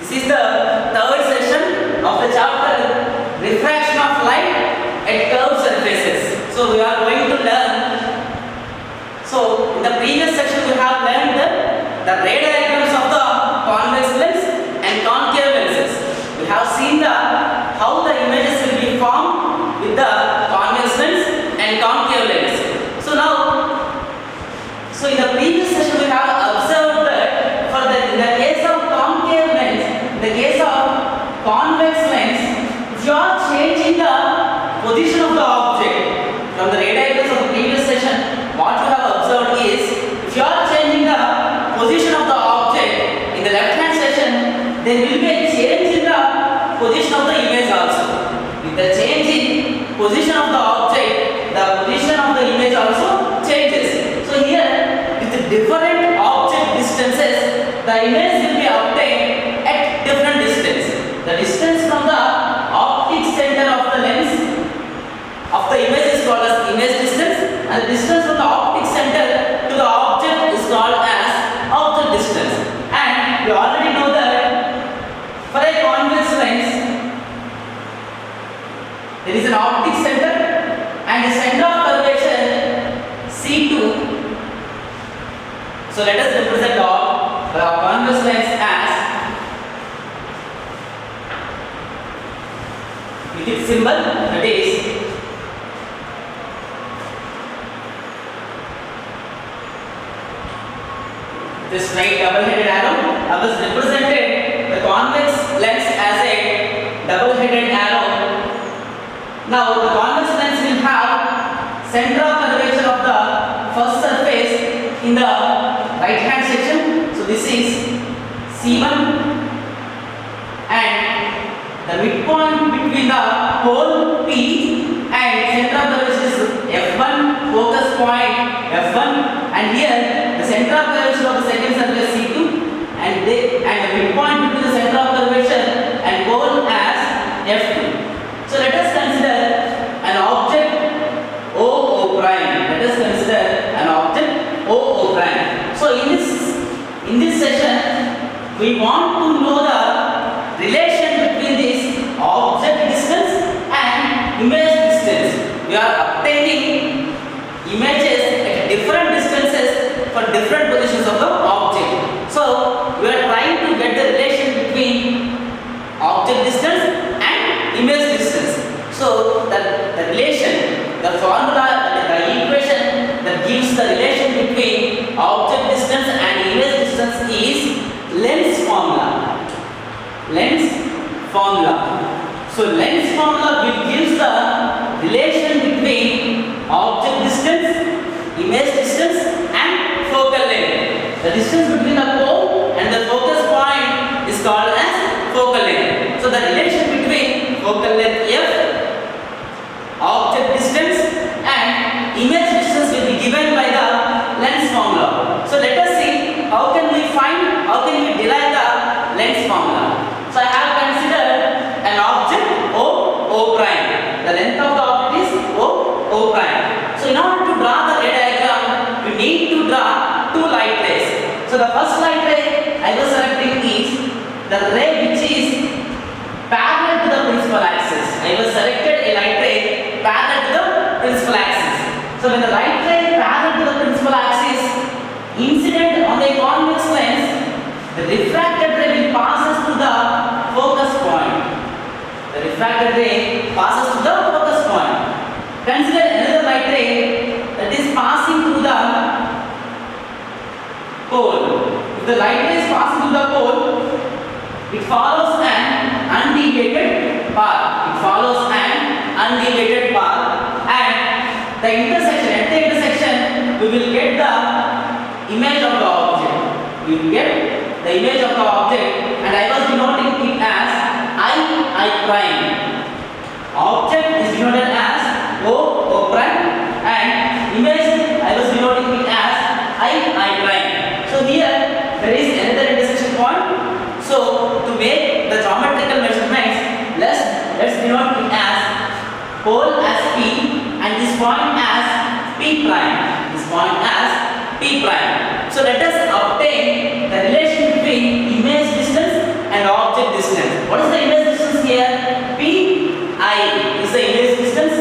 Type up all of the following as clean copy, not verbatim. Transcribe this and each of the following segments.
This is the third session of the chapter Refraction of Light at Curved Surfaces. So we are going to learn. So in the previous section we have learned the ray diagrams of the convex lens and concave lenses. We have seen how the images will be formed with the convex lens and concave lens. So in the previous session we have observed that in the case of concave lens, in the case of convex lens, if you are changing the position of the object from the ray diagrams of the previous session, what you have observed is if you are changing the position of the object in the left hand section, there will be a change in the position of the image also. With the change in position of the object, the position of the image also changes. So here, with different object distances, the image will be obtained at different distance. The distance from the optic center of the lens of the image is called as image distance, and the distance from the optic center to the object is called as object distance. And we already know that for a convex lens, there is an optic center and the center of curvature C2. So let us represent the convex lens as with its symbol, that is this right double-headed arrow. I was represented the convex lens as a double-headed arrow. Now the convex lens will have center of curvature of the first surface in the right hand section. So this is C1, and the midpoint between the pole P and center of curvature is F1, focus point F1, and here the center of curvature of the second surface C2, and the midpoint between the center of curvature and pole as F2. So let us consider an object O prime. Let us consider an object O prime. So in this session, we want to know the relation between this object distance and image distance. We are obtaining images at different distances for different positions of the object. So we are trying to get the relation between object distance and image distance. So the relation, the formula, the equation that gives the relation between object distance and image distance is lens formula. Lens formula. So lens formula will give the relation between object distance, image distance, and focal length. The distance between the pole and the focus point is called as focal length. So the relation between focal length F, object distance, and image distance will be given by the lens formula. So let us see how can we derive the lens formula. So I have considered an object O prime. The length of the object is O prime. So in order to draw the ray diagram, we need to draw two light rays. So the first light ray I was selecting is the ray which is parallel to the principal axis. I was selected a light ray parallel to the principal axis. So when the light ray parallel to the principal axis incident on the convex lens, the refracted ray will passes to the focus point. The refracted ray passes to the focus point. Consider another light ray that is passing through the pole. If the light ray is passing through the pole, it follows an undeviated path. It follows an undeviated path, and the intersection. At the intersection, we will get the image of the object. We will get the image of the object, and I was denoting it as I prime. Object is denoted as O prime, and image I was denoting it as I prime. So here there is another intersection point. So to make the geometrical measurements, let's denote it as pole as P and this point as P prime. This point as P prime. So let us obtain the relation between image distance and object What is the image distance here? PI is the image distance,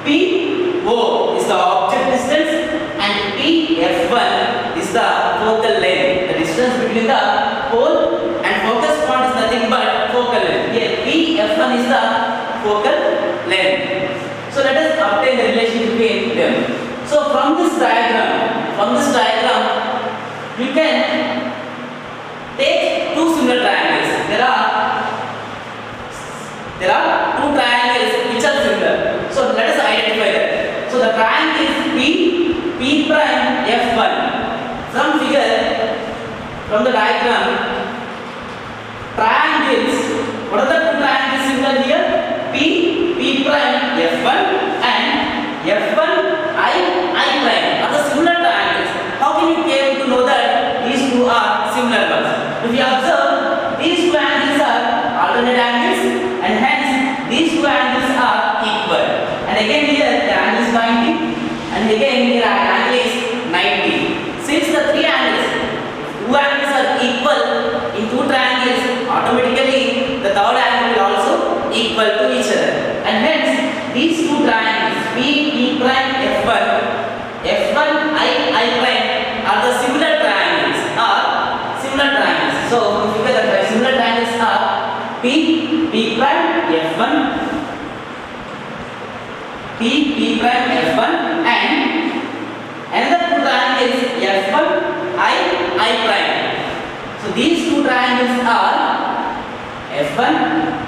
PO is the object distance, and PF1 is the focal length. The distance between the pole and focus point is nothing but focal length. Here PF1 is the focal length. So let us obtain the relation between them. So from this diagram, you can take two similar triangles. There are two triangles which are similar. So let us identify that. So the triangle is P prime F1. From the diagram, triangles. What are the two triangles similar here? P prime F1 and F1 I prime are the similar triangles. How can you came to know that these two are similar ones? If you observe, these two angles are alternate angles, and hence these two angles are equal. And again here the angle is 90, and again here the angle is 90. Since the two angles are equal in two triangles, automatically the third angle will also equal to each other. And hence these two triangles P prime F1 I prime are the similar triangles. So the similar triangles are P prime F1 and another two triangles F1 I prime. So these two triangles are F1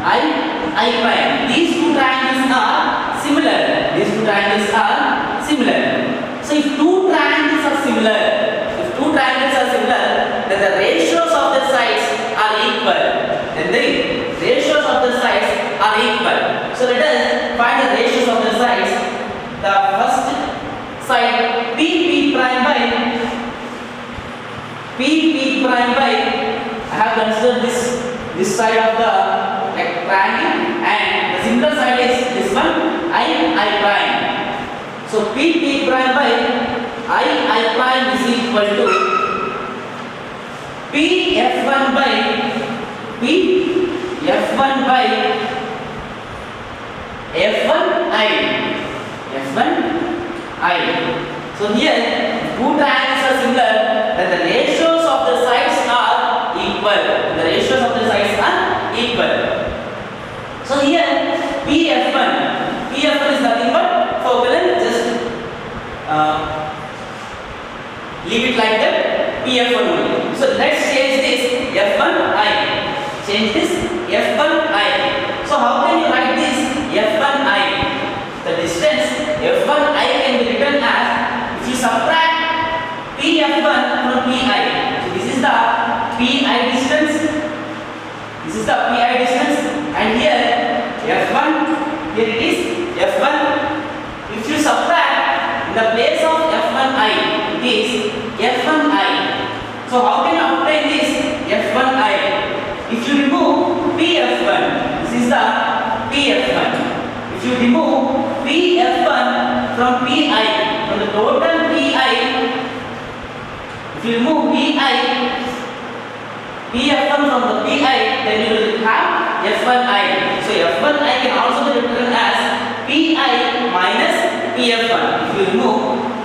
I prime. These two triangles are similar. So if two triangles are similar, then the ratios of the sides are equal. So let us find the ratios of the sides. The first side P prime by I have considered this side of the triangle, and the similar side is this one I prime. So P prime by I prime is equal to F1 by F1I. So here two triangles are similar, then the ratios of the sides are equal. So here P1 is nothing but focal length. Just leave it like that, P1 only. So let's change this F1I. So how can you write this F1I? The distance F1I can be written as, if you subtract P1 from Pi. So this is the Pi distance. And here F1, here it is F1. If you subtract, in the place of F1I, it is F1I. So how can you obtain this F1I? If you remove Pf1, this is the Pf1. If you remove Pf1 from Pi, from the total Pi, if you remove Pf1 from the Pi, then you will have F1I. So F1I can also be written as Pi minus Pf1. If you remove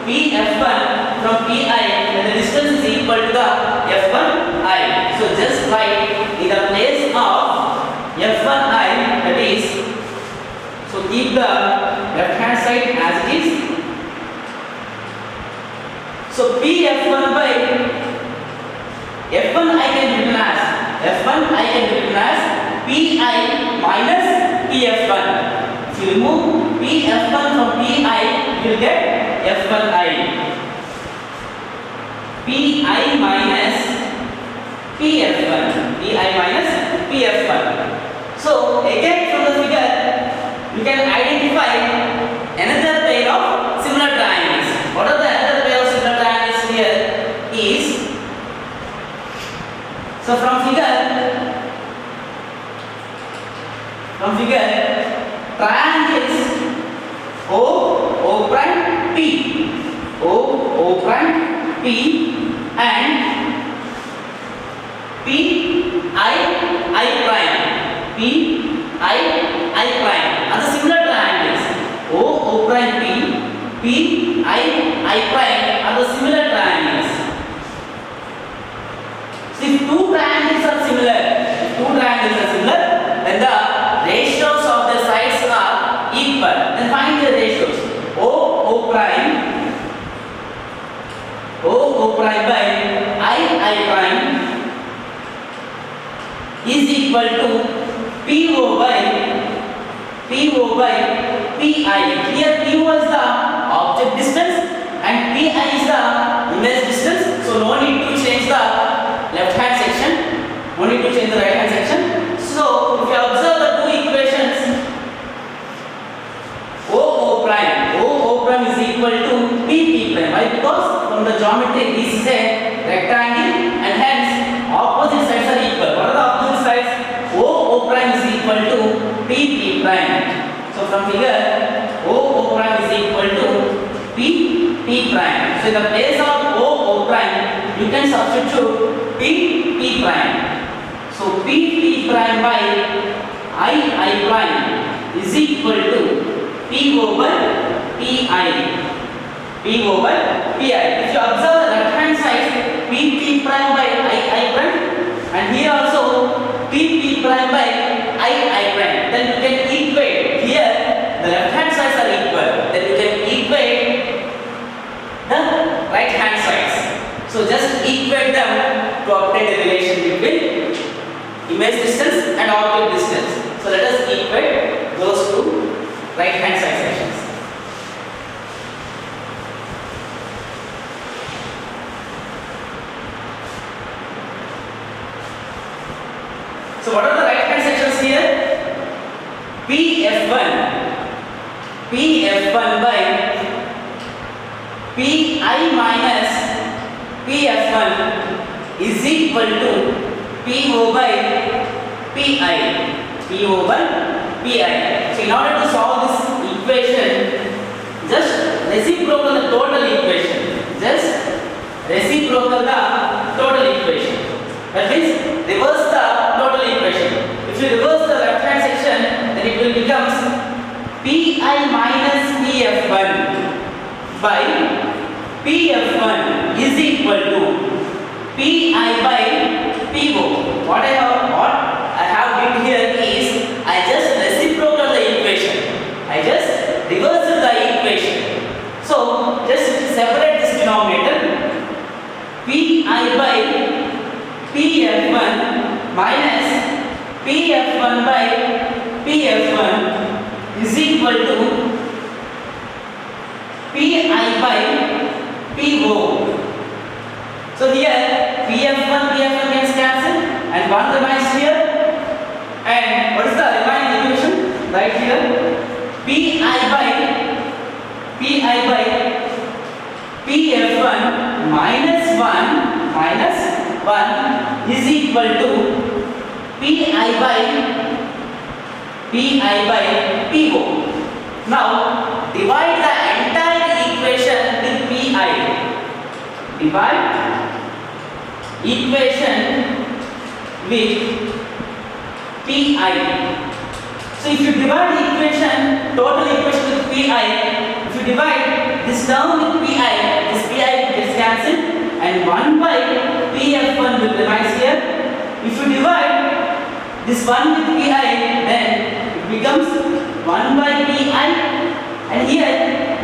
Pf1 from Pi, then the distance is equal to the F1I. So just write in the place of F1I, that is, so keep the left hand side as it is. So Pf1 by F1I can be written as Pi minus Pf1. If you remove Pf1 from Pi, you will get F1I. Pi minus Pf1. So again from the figure, you can identify another pair of similar triangles. What are the other pair of similar triangles here is, so from figure, triangles O prime P and I prime. I prime are the similar triangles. So if two triangles are similar, then the ratios of the sides are equal. Then find the ratios. O prime by I prime is equal to PO by PI. Here PO is the object distance and PI is the image distance. So no need to change the left hand section, no need to change the right hand section. So if you observe the two equations, O prime is equal to PP prime. Why? Because from the geometry this is a rectangle and hence opposite sides are equal. What are the opposite sides? O prime is equal to PP prime. So from here O prime is equal to P prime. So in the place of O prime you can substitute P prime. So P prime by I prime is equal to PO by PI. If you observe the left hand side, P prime by I prime, and here also P prime by I prime, then you can equate. Here the left hand sides are equal, then you can equate the right hand sides. So just equate them to obtain the relation between image distance and object distance. So let us equate those two right hand side sections. So what are the right hand sections here? PF1 by PI minus PF1 is equal to PO by PI. So in order to solve this equation, just reciprocal the total equation. That means reverse the total equation. If you reverse the left hand section, then it will become PI minus PF1 by PF1 is equal to PI by PO. What I have did here is I just reciprocal the equation. I just reverse the equation. So just separate this denominator. PI by PF1 minus PF1 by PF1 is equal to PI by PO. So here PF1 gets cancelled and 1 remains here. And what is the remaining equation? Right here PI by PF1 minus 1 is equal to PI by PO. Now divide the entire equation with PI. Divide equation with PI. So if you divide total equation with PI, if you divide this term with PI, this PI gets cancelled and 1 by PF1 will remain here. If you divide this 1 with PI, then it becomes 1 by PI, and here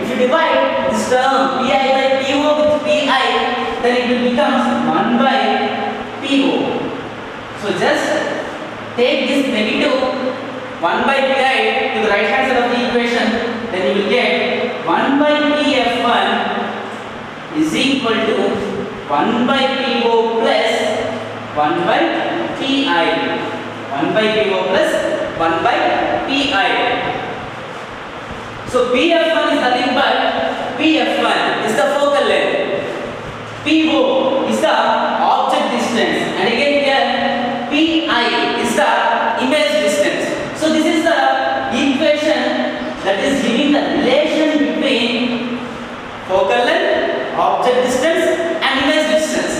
if you divide this term PI by PO with PI, then it will become 1 by PO. So just take this negative 1 by PI to the right hand side of the equation, then you will get 1 by PF1 is equal to 1 by PO plus 1 by PI. 1 by PO plus 1 by PI. So PF1 is nothing but PF1 is the focal length. PO is the object distance. And again here PI is the image distance. So this is the equation that is giving the relation between focal length, object distance and image distance.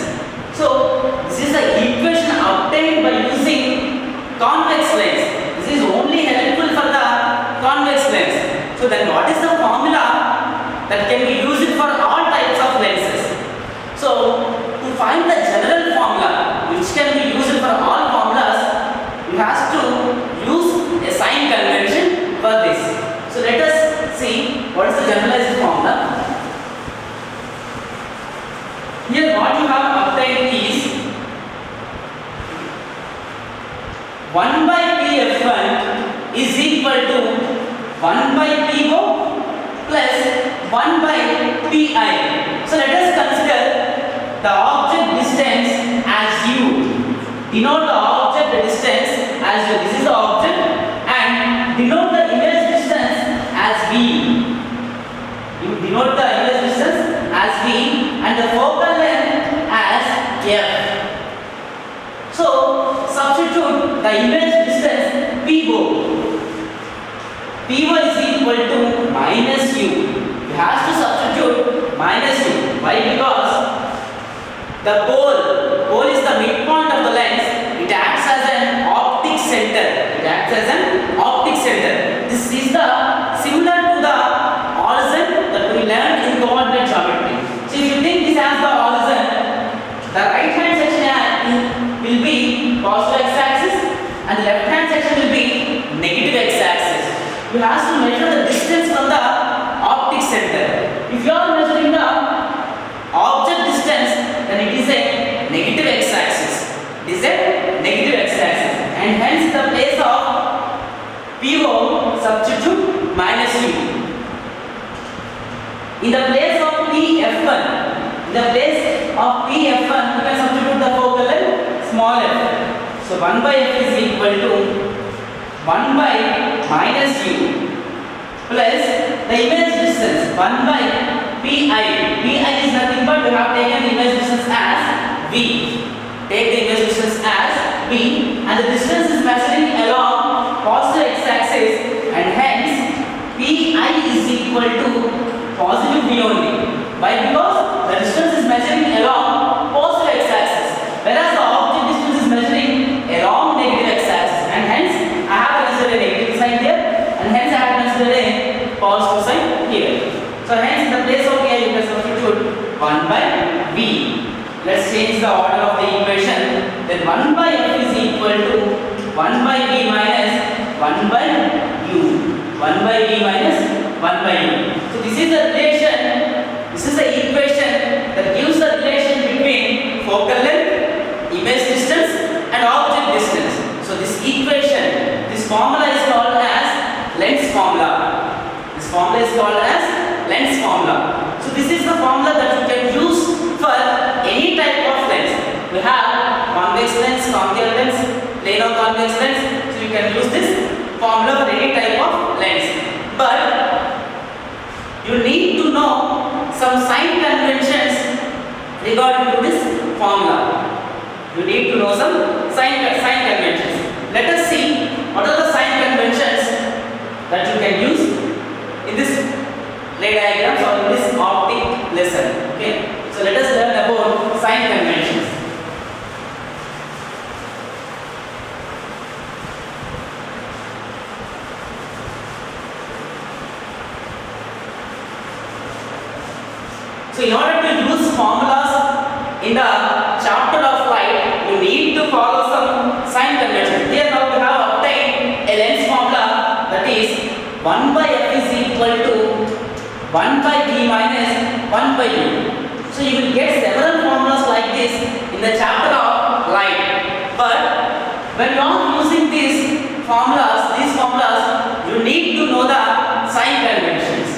So this is the equation obtained by using convex lens. This is only helpful for the convex lens. So then what is the formula that can be used 1 by Pf1 is equal to 1 by PO plus 1 by Pi. So let us consider the object distance as u. Denote the object distance as u. This is the object, and denote the image distance as v. You denote the image distance as v and the focal length as f. So substitute the image distance PO. PO is equal to minus u. You have to substitute minus u. Why? Because the pole is the midpoint of the lens. It acts as an optic center. It acts as an optic center. This is the similar to the horizon that we learned in coordinate geometry. So if you think this as the horizon, the right hand section will be positive x-axis and the left hand section will be negative x-axis. You have to measure the distance from the optic center. If you are measuring the object distance, then it is a negative x-axis. It is a negative x-axis, and hence the place of PO substitute minus u. In the place of Pf1, you can substitute the focal length small f. So 1 by f is equal to 1 by minus u plus the image distance 1 by Pi. Pi is nothing but we have taken the image distance as v. Take the image distance as v, and the distance is measuring along positive x-axis, and hence Pi is equal to positive v only. Why? Because the distance is measuring along positive x-axis, whereas the object distance is measuring along negative x-axis, and hence I have considered a negative sign here, and hence I have considered a positive sign here. So hence in the place of here you can substitute 1 by v. Let's change the order of the equation. Then 1 by f is equal to 1 by v minus 1 by u. 1 by v minus 1 by u. So this is the relation. This is the equation that gives the relation between focal length, image distance, and object distance. So this equation, this formula is called as lens formula. This formula is called as lens formula. So this is the formula that you can use for any type of lens. We have convex lens, concave lens, plano convex lens. So you can use this formula for any type of lens. But you need to know some sign conventions regarding to this formula. You need to know some sign conventions. Let us see what are the sign conventions that you can use in this ray diagrams or in this optic lesson. Okay, so let us learn about sign conventions. So in order to use formulas in the chapter of light, you need to follow some sign conventions. Here now we have obtained a lens formula, that is 1 by f is equal to 1 by v minus 1 by u. So you will get several formulas like this in the chapter of light. But when you are using these formulas, you need to know the sign conventions.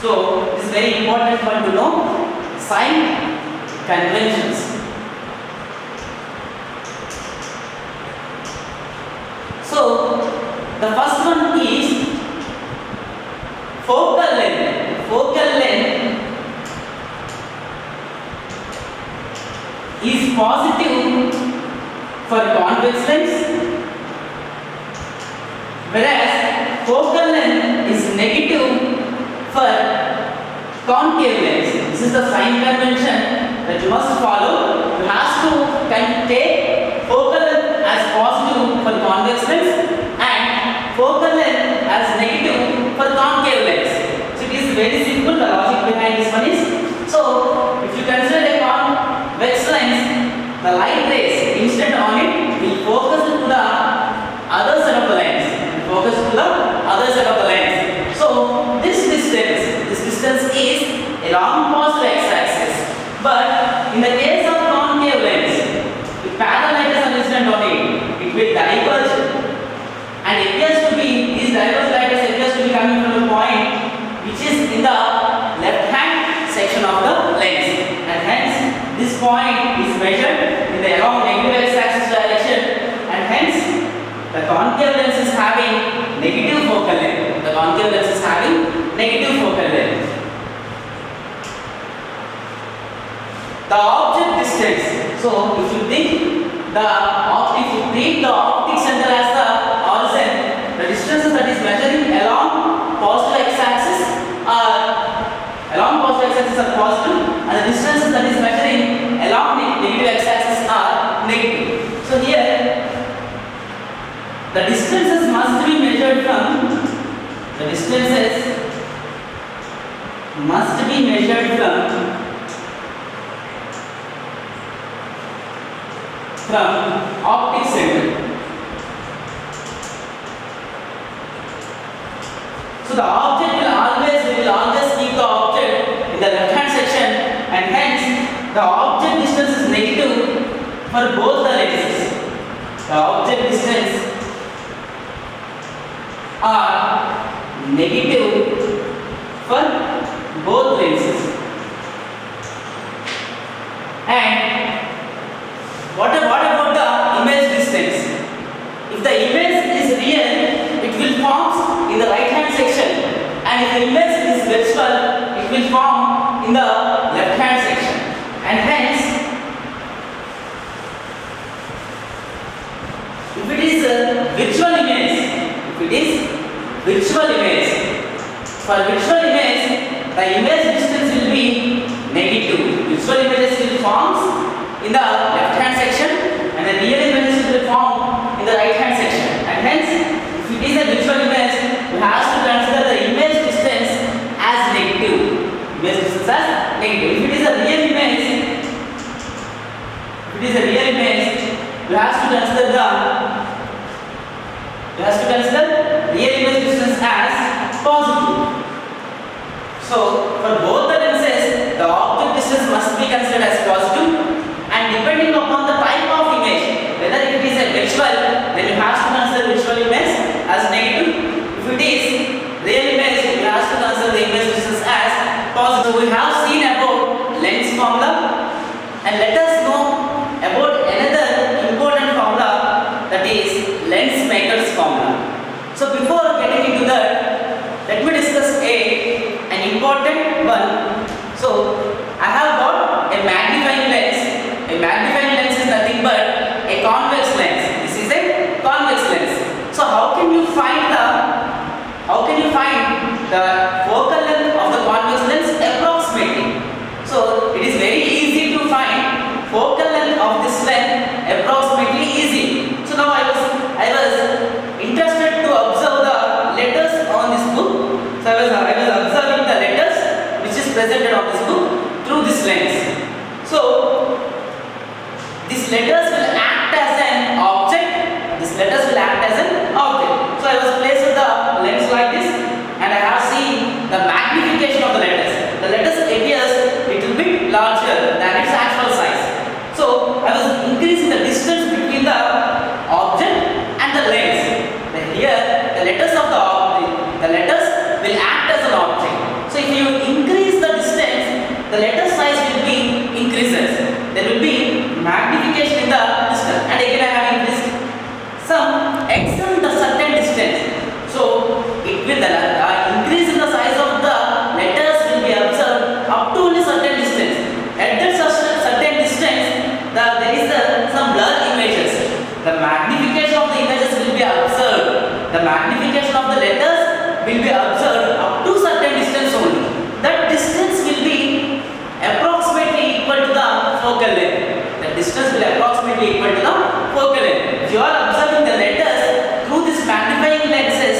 So this is very important one to know, sign conventions. So the first one is focal length. Focal length is positive for convex lens, whereas focal length is negative for concave lens. This is the sign convention that you must follow. You have to take focal length as positive for convex lens and focal length as negative for concave lens. So it is very simple. The logic behind this one is, so if you consider a convex lens, the light rays incident on it will focus to the other side of the lens. Focus to the other side of the lens. So this distance is along positive x-axis. But in the case of concave lens, it passes it will diverge and appears to be, these diverged light rays appears to be coming from a point which is in the left hand section of the lens, and hence this point is measured in the along negative x-axis direction, and hence the concave lens is having negative focal length. The concave lens is having negative focal length. The object distance. So if you think if you treat the optic center as the origin, the distances that is measuring along positive x-axis are positive, and the distances that is measuring along negative x-axis are negative. So here the distances must be measured from optic center. So the object we will always keep the object in the left hand section, and hence the object distance is negative for both the lenses. The object distance are negative for both lenses. And what about the image distance? If the image is real, it will form in the right hand section, and if the image is virtual, it will form in the left hand section. And hence, if it is a virtual image, for virtual image, the image distance will be negative. Virtual images will form in the left hand section, and the real images will form in the right hand section. And hence, if it is a virtual image, we have to consider the image distance as negative. If it is a real image, we have to consider real image distance as positive. So for both the lenses, the object distance must be considered as positive, and depending upon the type of image, whether it is a virtual, then you have to consider virtual image as negative. If it is real image, you have to consider the image distance as positive. So we have seen about lens formula, and let us know about another important formula, that is lens maker's formula. So before getting into that, let me discuss an important one. So I have got a magnifying lens. A magnifying lens is nothing but a convex lens. This is a convex lens. So how can you find the focal length of the convex lens approximately? So it is very easy to find focal length of this lens approximately easy. So now I was interested to observe the letters on this book. So I was observing the letters which is presented on this book through this lens. So these letters will act as an object. So I was placed with the lens like this, and I have seen the magnification of the letters. The letters appears little bit larger than its actual size. So I was increasing the distance between the object and the lens. Then here the letters will act as an object. So if you increase the distance, the letter size will be increases. There will be magnification in the distance, and again I have increased some extend the certain distance. So it will the increase in the size of the letters will be observed up to only certain distance. At that certain distance, there is some blur images. The magnification of the images will be observed. The magnification of the letters will be observed up to certain distance only. That distance will be approximately equal to the focal length. The distance will approximately equal to the focal length. If you are observing the letters through this magnifying lenses,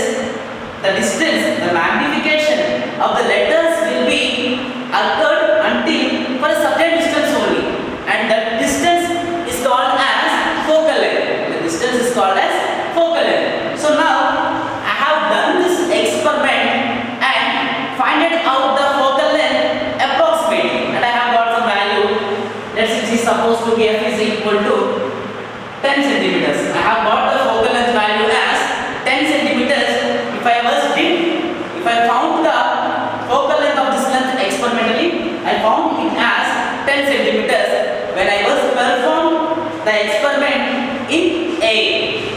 the distance, the magnification of the letters will be occurred until for a certain distance only, and that distance is called as focal length. The distance is called as focal length. So now I have done this experiment and find out the focal length approximately, and I have got some value. Let's say it is supposed to be f is equal to 10 centimeters. I have got the experiment in A.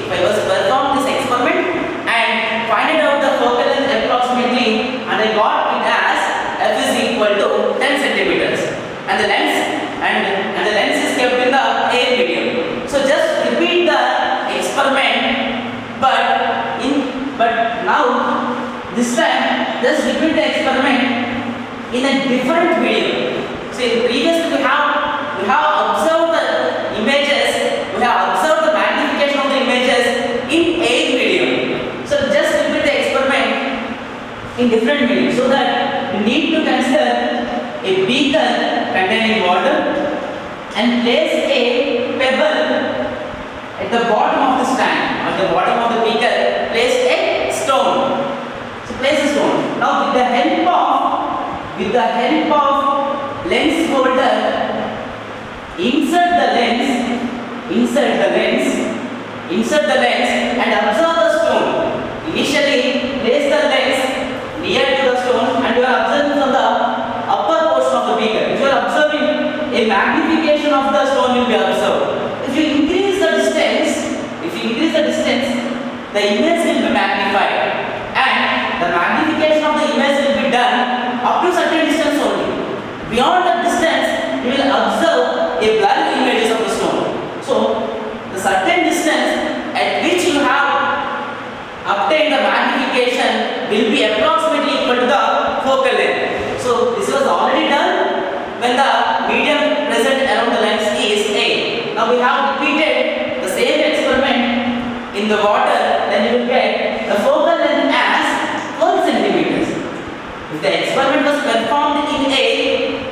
If I was to perform this experiment and find out the focal length approximately, and I got it as f is equal to 10 centimeters, and the lens is kept in the A medium. So just repeat the experiment, but now this time just repeat the experiment in a different medium. So in previous we have observed the images, we have observed the magnification of the images in A medium. So just repeat the experiment in different medium, so that we need to consider a beaker containing water and place a pebble at the bottom of the stand. At the bottom of the beaker, place a stone. So place a stone. Now with the help of lens holder, insert the lens and observe the stone. Initially place the lens near to the stone and you are observing from the upper portion of the beaker. If you are observing, a magnification of the stone will be observed. If you increase the distance, the image will be magnified, and the magnification of the image will be done up to certain distance only. Beyond that distance, you will observe a blurred images of the stone. So, the certain distance at which you have obtained the magnification will be approximately equal to the focal length. So, this was already done when the medium present around the lens is A. Now we have repeated the same experiment in the water, then you will get the focal length as 12 centimeters. If the experiment was performed in A,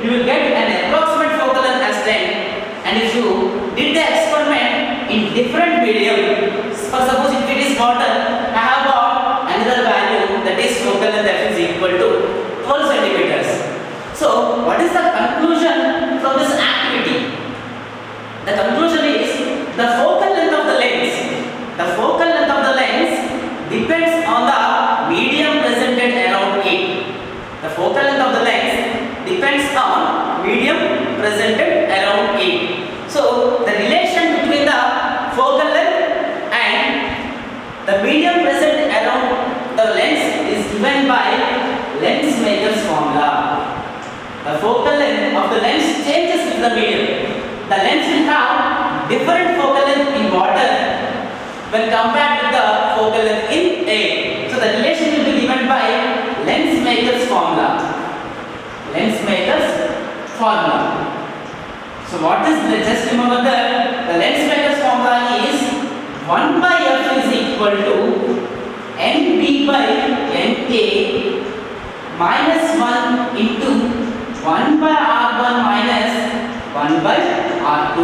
you will get an approximate focal length as 10. And if you did the experiment in different medium, for suppose if it is water, I have got another value, that is focal length that is equal to 12 centimeters. So, what is the conclusion from this activity? The conclusion is the focal length of the lens. The focal length of the lens depends on the medium presented around it. The focal length of the lens depends on medium presented around it. So, the relation between the focal length and the medium present around the lens is given by lens maker's formula. The focal length of the lens changes with the medium. The lens will have different focal length in water when compared with the focal length in A. So the relation will be given by lens maker's formula. Lens maker's formula. So what is the, just remember that the lens maker's formula is 1 by f is equal to nb by nk minus 1 into 1 by r1 minus 1 by r2.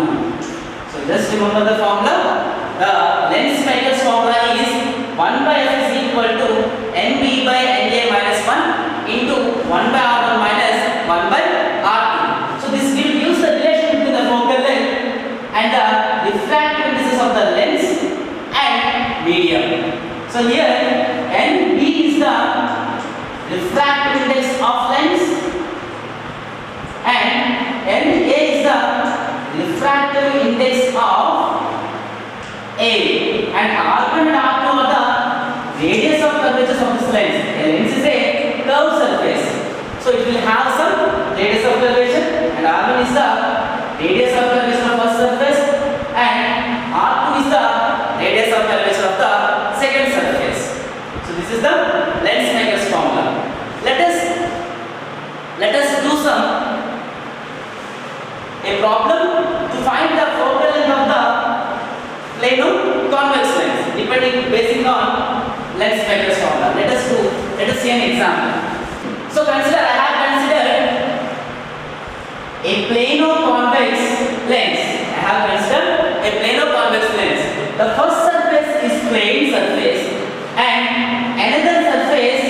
So just remember the formula. The lens maker's formula is 1 by f is equal to nb by na minus 1 into 1 by r1 minus 1 by r2. So this will use the relation between the focal length and the refractive indices of the lens and medium. So here nb is the refractive index of lens and Na is the refractive index of A, and R1 and R2 are the radius of curvatures of this lens. A lens is a curved surface, so it will have some radius of curvature, and R1 is the radius of curvature of first surface, and R2 is the radius of curvature of the second surface. So this is the lens maker's formula. Let us do a problem to find the focal length of the plano convex lens, based on lens maker's formula. Let us see an example. So I have considered a plano convex lens. The first surface is plane surface, and another surface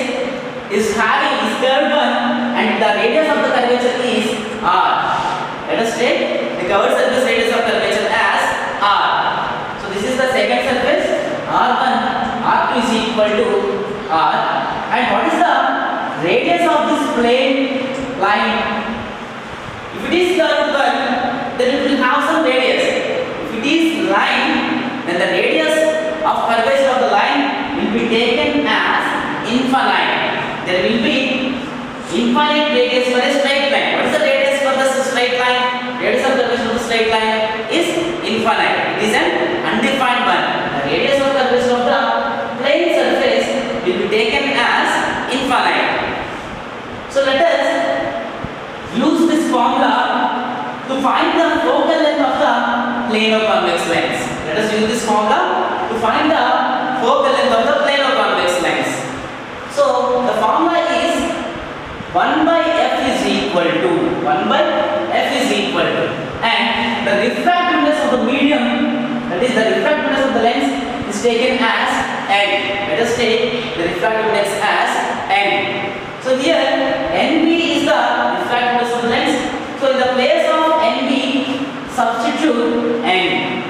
is curved one, and the radius of the curvature is r. Let us take the covered surface radius of curvature as r. So this is the second surface, r1, r2 is equal to r. And what is the radius of this plane line? If it is curved one, then it will have some radius. If it is line, then the radius of curvature of the line will be taken as infinite. There will be infinite radius for a straight line. What is the radius for the straight line? Radius of curvature of the straight line is infinite. It is an undefined one. The radius of curvature of the plane surface will be taken as infinite. So let us use this formula to find the focal length of the plano convex lens. Let us use this formula to find the focal length of the plano convex lens. So the formula is 1 by f is equal to 1 by f is equal to, and the refractiveness of the medium, that is the refractiveness of the lens, is taken as n. Let us take the refractiveness as n. So here nb is the refractiveness of the lens. So in the place of nb, substitute n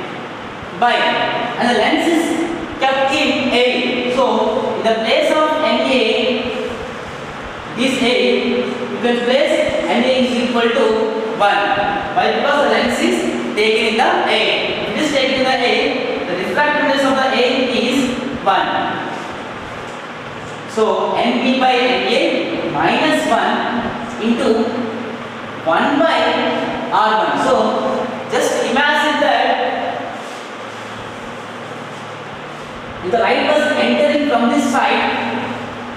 by, and the lens is kept in A. So in the place of NA, this A, you can place NA is equal to 1. Why? Because the lens is taken in the A. If it is taken in the A, the refractiveness of the A is 1. So NB by NA minus 1 into 1 by R1. So just imagine that if the light was entering from this side,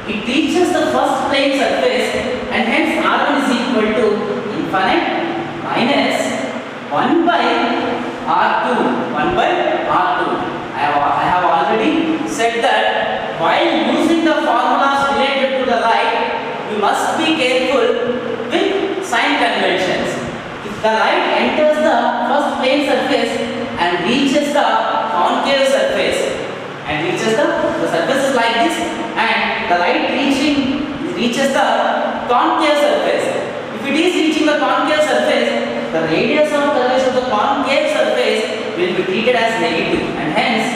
it reaches the first plane surface, and hence R1 is equal to infinite minus 1 by R2. 1 by R2. I have already said that while using the formulas related to the light, you must be careful with sign conventions. If the light enters the first plane surface and reaches the concave surface, the surface is like this, and the light reaches the concave surface. If it is reaching the concave surface, the radius of curvature of the concave surface will be treated as negative, and hence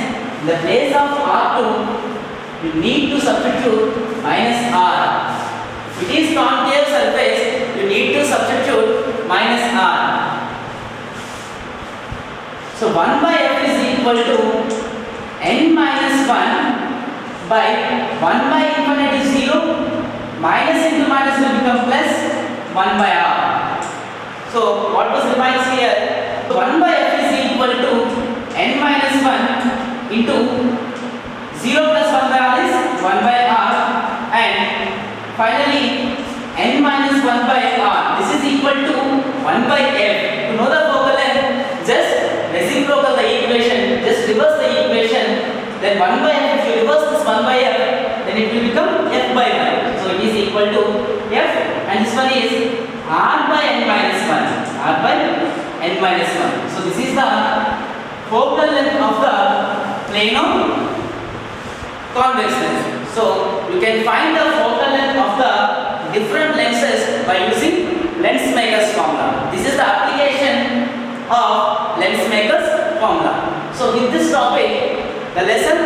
in the place of R2 you need to substitute minus R. If it is concave surface, you need to substitute minus R. So 1 by f is equal to n minus 1 by 1 by infinite is 0, minus into minus will become plus 1 by r. So what was reminds here? 1 by f is equal to n minus 1 into 0 plus 1 by r is 1 by r, and finally n minus 1 by r. This is equal to 1 by f. To know the focal length, just reciprocal the equation, just reverse the equation. Then 1 by f, if you reverse this 1 by f, then it will become f by 1. So it is equal to f, and this one is r by n minus 1. R by n minus 1. So this is the focal length of the plano convex lens. So you can find the focal length of the different lenses by using lens maker's formula. This is the application of lens maker's formula. So with this topic, the lesson